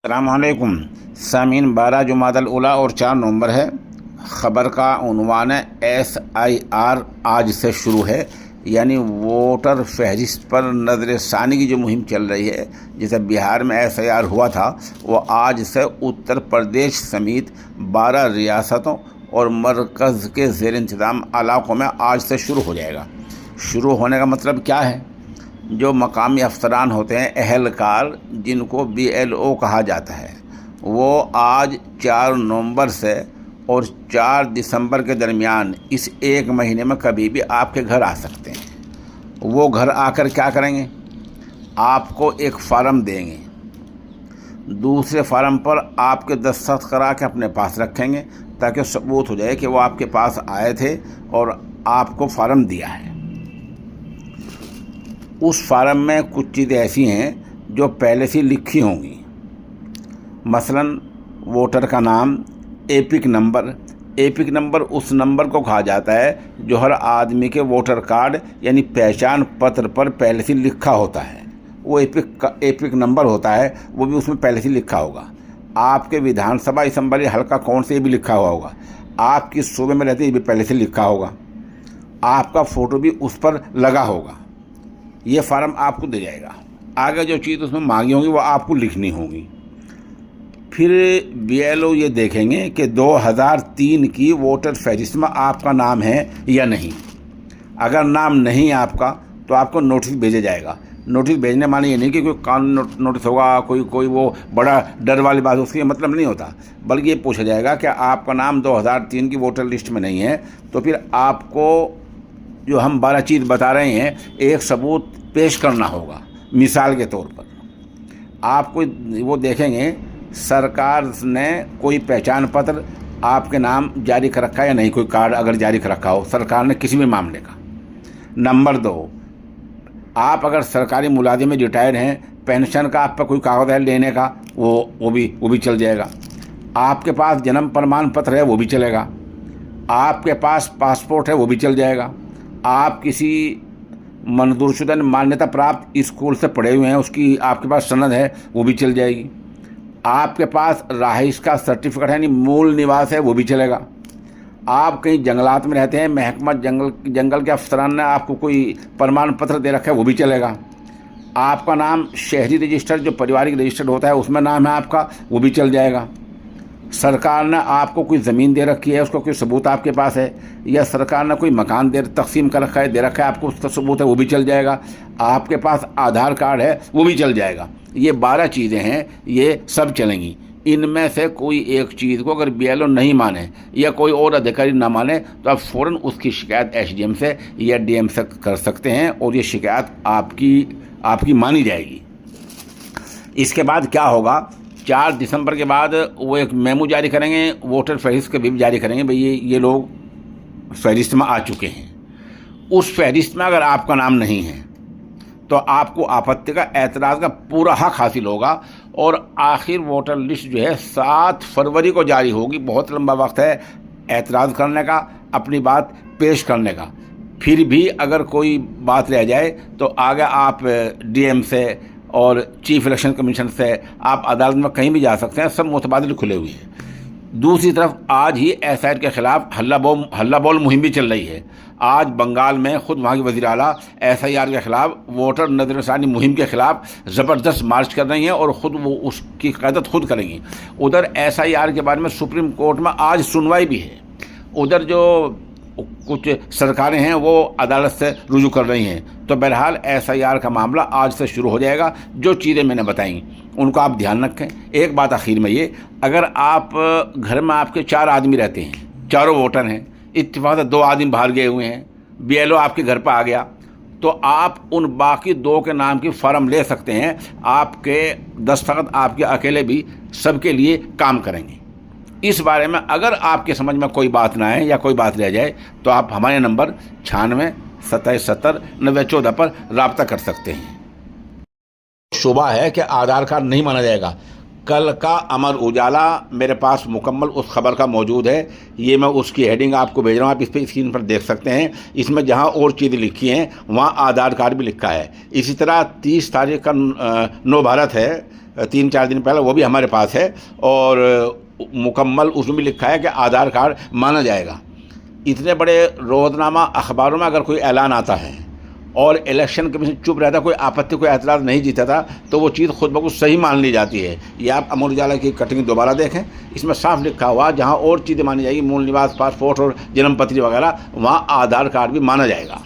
अस्सलामुअलैकुम सामीन। 12 जुमादल उला और 4 नवंबर है। ख़बर का उन्वान है SIR आज से शुरू है, यानी वोटर फहरिस्त पर नज़र षानी की जो मुहिम चल रही है। जैसे बिहार में SIR हुआ था, वो आज से उत्तर प्रदेश समेत 12 रियासतों और मरकज़ के ज़ेर इंतज़ाम इलाक़ों में आज से शुरू हो जाएगा। शुरू होने का मतलब क्या है? जो मकामी अफसरान होते हैं, अहलकार, जिनको BLO कहा जाता है, वो आज 4 नवंबर से और 4 दिसंबर के दरमियान इस एक महीने में कभी भी आपके घर आ सकते हैं। वो घर आकर क्या करेंगे? आपको एक फ़ार्म देंगे, दूसरे फार्म पर आपके दस्तखत करा के अपने पास रखेंगे ताकि सबूत हो जाए कि वो आपके पास आए थे और आपको फ़ार्म दिया है। उस फार्म में कुछ चीज़ें ऐसी हैं जो पहले से लिखी होंगी, मसलन वोटर का नाम, एपिक नंबर उस नंबर को कहा जाता है जो हर आदमी के वोटर कार्ड यानी पहचान पत्र पर पहले से लिखा होता है। वो एपिक नंबर होता है, वो भी उसमें पहले से लिखा होगा। आपके विधानसभा असम्बली हल्का कौन से भी लिखा हुआ होगा, आप किस सूबे में रहते हैं ये भी पहले से लिखा होगा, आपका फ़ोटो भी उस पर लगा होगा। ये फार्म आपको दे जाएगा। आगे जो चीज़ उसमें मांगी होंगी वो आपको लिखनी होगी। फिर BLO ये देखेंगे कि 2003 की वोटर फहरिस्त में आपका नाम है या नहीं। अगर नाम नहीं आपका तो आपको नोटिस भेजा जाएगा। नोटिस भेजने माने ये नहीं कि कोई कानून नोटिस होगा, कोई वो बड़ा डर वाली बात, उसका मतलब नहीं होता, बल्कि ये पूछा जाएगा कि आपका नाम 2003 की वोटर लिस्ट में नहीं है। तो फिर आपको जो हम 12 चीज़ बता रहे हैं, एक सबूत पेश करना होगा। मिसाल के तौर पर आपको वो देखेंगे सरकार ने कोई पहचान पत्र आपके नाम जारी कर रखा है या नहीं, कोई कार्ड अगर जारी कर रखा हो सरकार ने किसी भी मामले का। नंबर 2, आप अगर सरकारी मुलाजिम में रिटायर्ड हैं, पेंशन का आप पर कोई कागज़ है लेने का, वो भी चल जाएगा। आपके पास जन्म प्रमाण पत्र है वो भी चलेगा। आपके पास पासपोर्ट है वो भी चल जाएगा। आप किसी मंजूरशुदा मान्यता प्राप्त स्कूल से पढ़े हुए हैं, उसकी आपके पास सनद है वो भी चल जाएगी। आपके पास रहाइश का सर्टिफिकेट है यानी मूल निवास है वो भी चलेगा। आप कहीं जंगलात में रहते हैं, महकमा जंगल के अफसरान ने आपको कोई प्रमाण पत्र दे रखा है वो भी चलेगा। आपका नाम शहरी रजिस्टर जो पारिवारिक रजिस्टर होता है उसमें नाम है आपका, वो भी चल जाएगा। सरकार ने आपको कोई ज़मीन दे रखी है, उसका कोई सबूत आपके पास है, या सरकार ने कोई मकान तकसीम कर रखा है, दे रखा है आपको, उसका सबूत है वो भी चल जाएगा। आपके पास आधार कार्ड है वो भी चल जाएगा। ये 12 चीज़ें हैं, ये सब चलेंगी। इनमें से कोई एक चीज़ को अगर BLO नहीं माने या कोई और अधिकारी ना माने तो आप फ़ौरन उसकी शिकायत SDM से या DM से कर सकते हैं और ये शिकायत आपकी मानी जाएगी। इसके बाद क्या होगा? 4 दिसंबर के बाद वो एक मेमो जारी करेंगे, वोटर फहरिस्त के भी जारी करेंगे, भाई ये लोग फहरिस्त में आ चुके हैं। उस फहरिस्त में अगर आपका नाम नहीं है तो आपको आपत्ति का, एतराज़ का पूरा हक हासिल होगा और आखिर वोटर लिस्ट जो है 7 फरवरी को जारी होगी। बहुत लंबा वक्त है एतराज़ करने का, अपनी बात पेश करने का। फिर भी अगर कोई बात रह जाए तो आगे आप DM से और चीफ इलेक्शन कमीशन से आप अदालत में कहीं भी जा सकते हैं, सब मुतबादिल खुले हुए हैं। दूसरी तरफ आज ही SIR के ख़िलाफ़ हल्ला बोल मुहिम भी चल रही है। आज बंगाल में खुद वहाँ की वज़ीर आला SIR के ख़िलाफ़, वोटर नज़रसानी मुहिम के ख़िलाफ़ ज़बरदस्त मार्च कर रही हैं और ख़ुद वो उसकी क़यादत खुद करेंगी। उधर SIR के बारे में सुप्रीम कोर्ट में आज सुनवाई भी है। उधर जो कुछ सरकारें हैं वो अदालत से रुजू कर रही हैं। तो बहरहाल SIR का मामला आज से शुरू हो जाएगा। जो चीज़ें मैंने बताई उनको आप ध्यान रखें। एक बात आखिर में ये, अगर आप घर में आपके 4 आदमी रहते हैं, चारों वोटर हैं, इत्तेफाक से 2 आदमी बाहर गए हुए हैं, BLO आपके घर पर आ गया, तो आप उन बाकी 2 के नाम की फार्म ले सकते हैं। आपके दस्तखत आपके अकेले भी सबके लिए काम करेंगे। इस बारे में अगर आपके समझ में कोई बात ना आए या कोई बात रह जाए तो आप हमारे नंबर 96 27 70 90 14 पर रब्ता कर सकते हैं। शुबा है कि आधार कार्ड नहीं माना जाएगा। कल का अमर उजाला मेरे पास मुकम्मल उस खबर का मौजूद है। ये मैं उसकी हेडिंग आपको भेज रहा हूँ, आप इस पर स्क्रीन पर देख सकते हैं। इसमें जहाँ और चीज़ें लिखी हैं वहाँ आधार कार्ड भी लिखा है। इसी तरह 30 तारीख का नव भारत है, 3-4 दिन पहले, वो भी हमारे पास है और मुकम्मल उसमें भी लिखा है कि आधार कार्ड माना जाएगा। इतने बड़े रोज़नामा अखबारों में अगर कोई ऐलान आता है और इलेक्शन कमीशन चुप रहता, कोई आपत्ति, कोई एतराज़ नहीं जीता था, तो वो चीज़ खुद ब खुद सही मान ली जाती है। ये आप अमर उजाला की कटिंग दोबारा देखें, इसमें साफ लिखा हुआ जहाँ और चीज़ें मानी जाएगी, मूल निवास, पासपोर्ट और जन्मपत्री वगैरह, वहाँ आधार कार्ड भी माना जाएगा।